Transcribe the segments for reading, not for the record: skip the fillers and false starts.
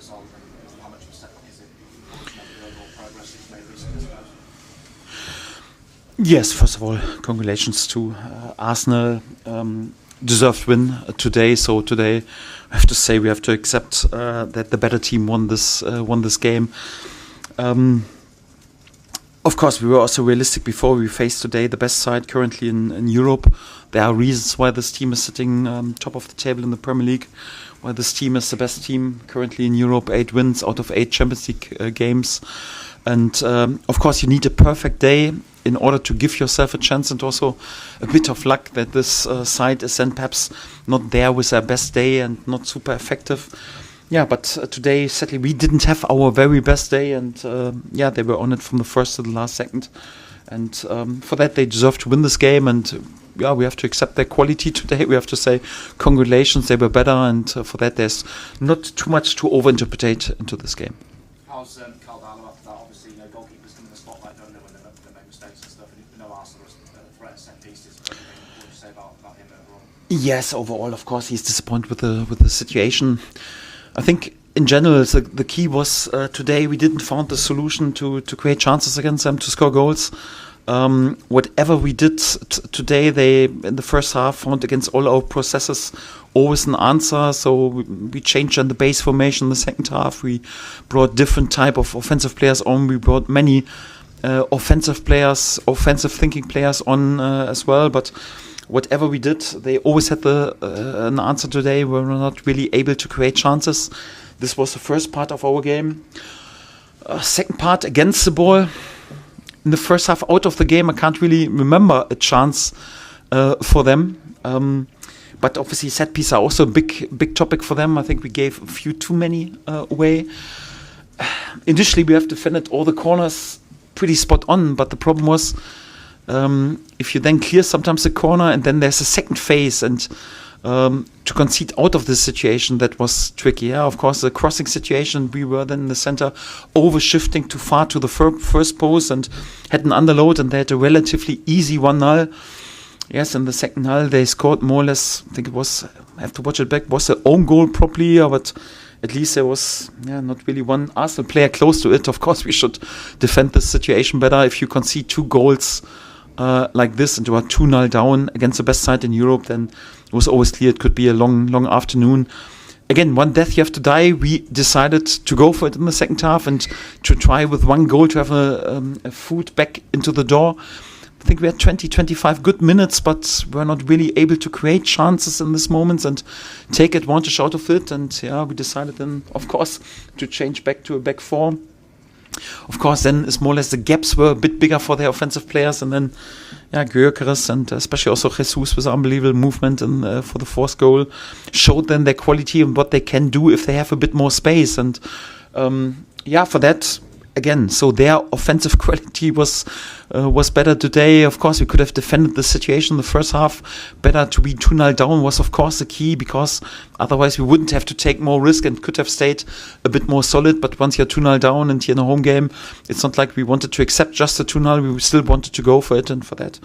result, and how much is it the overall progress you've made recently? Yes, first of all, congratulations to Arsenal. Deserved win today. So today, I have to say we have to accept that the better team won this game. Of course, we were also realistic before we faced today the best side currently in Europe. There are reasons why this team is sitting top of the table in the Premier League, why this team is the best team currently in Europe, 8 wins out of 8 Champions League games. And of course, you need a perfect day in order to give yourself a chance, and also a bit of luck that this side is then perhaps not there with their best day and not super effective. Yeah, but today, sadly, we didn't have our very best day, and they were on it from the first to the last second. And for that, they deserve to win this game, and we have to accept their quality today. We have to say congratulations, they were better, and for that, there's not too much to overinterpret into this game. How's Carl Darlow after that? Obviously, goalkeepers come in the spotlight, don't they, when they make mistakes and stuff, and you know Arsenal is a threat at set pieces. What would you say about him overall? Yes, overall, of course, he's disappointed with the situation. I think in general, the key was today we didn't find the solution to create chances against them, to score goals. Whatever we did today, they in the first half found against all our processes always an answer. So we changed on the base formation in the second half. We brought different type of offensive players on. We brought many offensive thinking players on as well. But whatever we did, they always had an answer today. We were not really able to create chances. This was the first part of our game. Second part, against the ball. In the first half, out of the game, I can't really remember a chance for them. But obviously, set pieces are also a big topic for them. I think we gave a few too many away. Initially, we have defended all the corners pretty spot on, but the problem was if you then clear sometimes the corner and then there's a second phase, and to concede out of this situation, that was tricky. Yeah, of course, the crossing situation, we were then in the center over-shifting too far to the first post and had an underload, and they had a relatively easy 1-0. Yes, in the second half, they scored more or less, I think it was, I have to watch it back, was their own goal probably, but at least there was not really one Arsenal player close to it. Of course, we should defend this situation better. If you concede 2 goals like this and you are 2-0 down against the best side in Europe, then it was always clear it could be a long afternoon. Again, one death you have to die. We decided to go for it in the second half and to try with 1 goal to have a foot back into the door. I think we had 20-25 good minutes, but we're not really able to create chances in these moments and take advantage out of it. And we decided then, of course, to change back to a back 4. Of course, then it's more or less the gaps were a bit bigger for the offensive players, and then Gyökeres and especially also Jesus with unbelievable movement and for the 4th goal showed then their quality and what they can do if they have a bit more space. And for that, again, so their offensive quality was better today. Of course, we could have defended the situation in the first half better. To be 2-0 down was, of course, the key, because otherwise we wouldn't have to take more risk and could have stayed a bit more solid. But once you're 2-0 down and you're in a home game, it's not like we wanted to accept just the 2-0. We still wanted to go for it. And for that,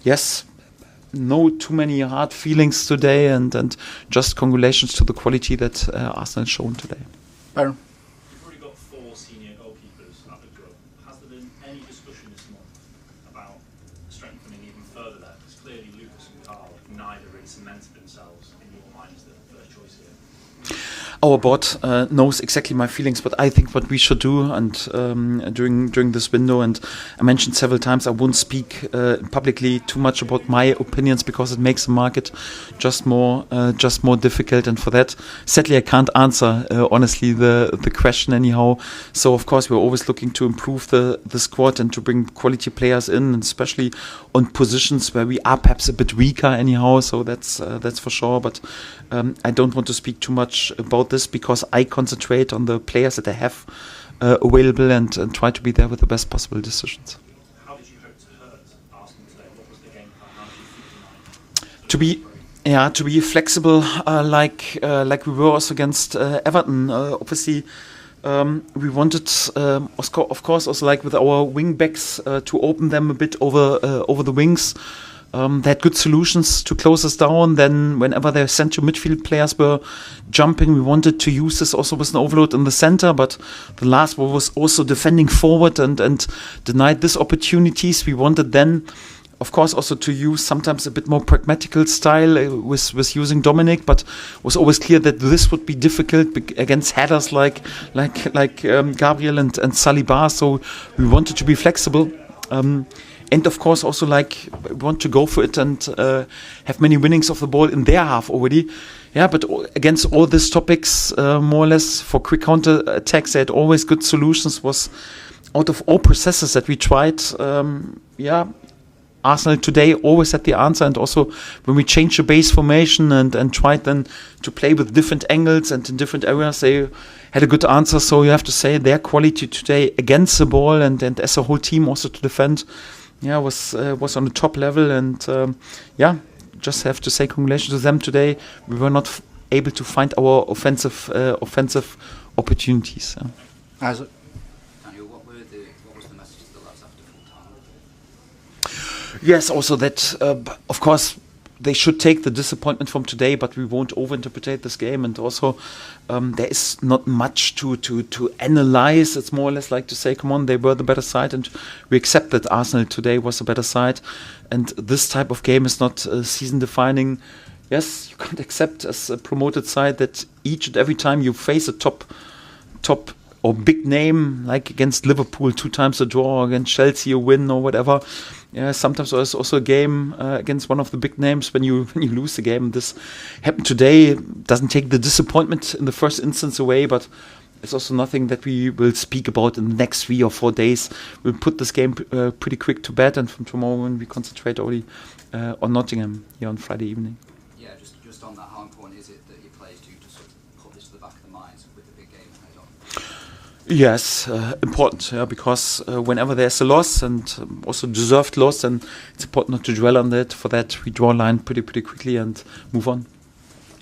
yes, no too many hard feelings today. And just congratulations to the quality that Arsenal has shown today. Baron. Our board knows exactly my feelings, but I think what we should do, and during this window, and I mentioned several times, I won't speak publicly too much about my opinions because it makes the market just more difficult. And for that, sadly, I can't answer honestly the question anyhow. So of course, we're always looking to improve the squad and to bring quality players in, and especially on positions where we are perhaps a bit weaker anyhow. So that's for sure. But I don't want to speak too much about this because I concentrate on the players that I have available and try to be there with the best possible decisions. How did you hope to hurt Arsenal today? What was the game plan? How did you feel tonight? To be flexible, like we were also against Everton. Obviously, we wanted, of course, also like with our wing backs to open them a bit over the wings. They had good solutions to close us down. Then whenever their central midfield players were jumping, we wanted to use this also with an overload in the center. But the last one was also defending forward and denied these opportunities. We wanted then, of course, also to use sometimes a bit more pragmatical style with using Dominic, but was always clear that this would be difficult against headers like Gabriel and Saliba. So we wanted to be flexible. And of course, also want to go for it and have many winnings of the ball in their half already. Yeah, but against all these topics, more or less for quick counter attacks, they had always good solutions. Was out of all processes that we tried, Arsenal today always had the answer. And also when we changed the base formation and tried then to play with different angles and in different areas, they had a good answer. So you have to say their quality today against the ball and as a whole team also to defend, was on the top level. And just have to say congratulations to them today. We were not able to find our offensive opportunities. Isaac? Daniel, what was the message to the lads after full time? Yes, also that, of course, they should take the disappointment from today, but we won't overinterpret this game. And also, there is not much to analyze. It's more or less like to say, come on, they were the better side, and we accept that Arsenal today was the better side. And this type of game is not season-defining. Yes, you can't accept as a promoted side that each and every time you face a top or big name, like against Liverpool 2 times a draw, against Chelsea a win or whatever. Yeah, sometimes there's also a game against one of the big names when you lose the game. This happened today. Doesn't take the disappointment in the first instance away, but it's also nothing that we will speak about in the next 3 or 4 days. We'll put this game pretty quick to bed, and from tomorrow on we concentrate only on Nottingham here on Friday evening. Yeah, just on that, how important is it that your players do just sort of put this to the back of their minds with the big game ahead on? Yes, important, because whenever there's a loss, and also deserved loss, then it's important not to dwell on that. For that, we draw a line pretty quickly and move on.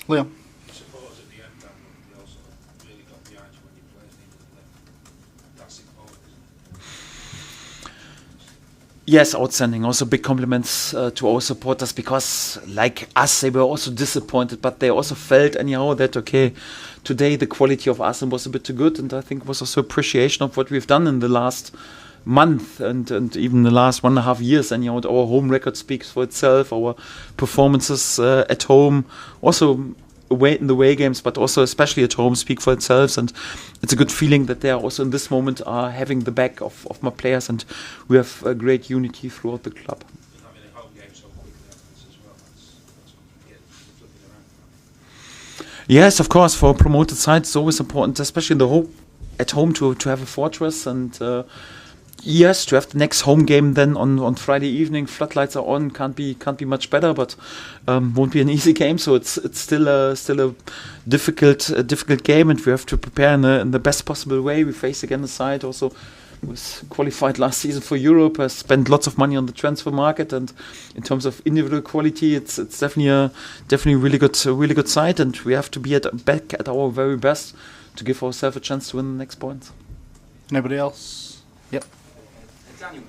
Liam? Suppose at the end, Daniel, they also really got behind you when your players needed a lift. That's important, isn't it? Yes, outstanding. Also big compliments to our supporters, because like us, they were also disappointed, but they also felt anyhow that, okay, today the quality of Arsenal was a bit too good, and I think was also appreciation of what we've done in the last month and even the last 1.5 years. And our home record speaks for itself, our performances at home, also away in the away games, but also especially at home, speak for itself. And it's a good feeling that they are also in this moment are having the back of my players, and we have a great unity throughout the club. Having a home game so quickly afterwards as well, that's what you get, flipping around. Yes, of course, for a promoted side it's always important, especially at home to have a fortress, and yes, to have the next home game then on Friday evening. Floodlights are on, can't be much better, but won't be an easy game. So it's still a difficult game, and we have to prepare in the best possible way. We face again a side also was qualified last season for Europe, has spent lots of money on the transfer market, and in terms of individual quality, it's definitely a really good side, and we have to be back at our very best to give ourselves a chance to win the next points. Anybody else? Yep. Daniel,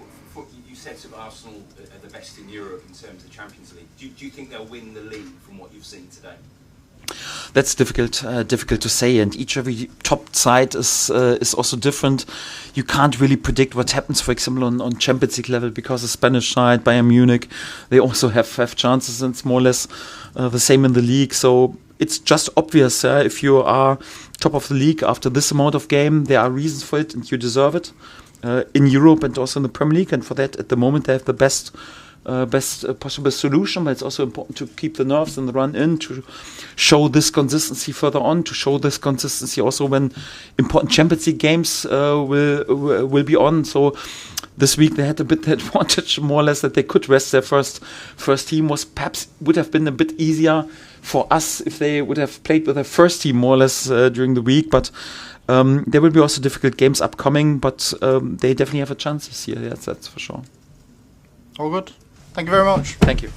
you said sort of Arsenal are the best in Europe in terms of the Champions League. Do you think they'll win the league from what you've seen today? That's difficult to say, and every top side is also different. You can't really predict what happens, for example, on Champions League level, because the Spanish side, Bayern Munich, they also have chances, and it's more or less the same in the league. So it's just obvious, if you are top of the league after this amount of game, there are reasons for it, and you deserve it in Europe and also in the Premier League. And for that, at the moment, they have the best possible solution, but it's also important to keep the nerves and the run in, to show this consistency further on, to show this consistency also when important Champions League games will be on. So this week they had a bit the advantage, more or less, that they could rest their first team. Would have been a bit easier for us if they would have played with their first team more or less during the week, but there will be also difficult games upcoming, but they definitely have a chance this year. Yes, that's for sure. All good. Thank you very much. Thank you.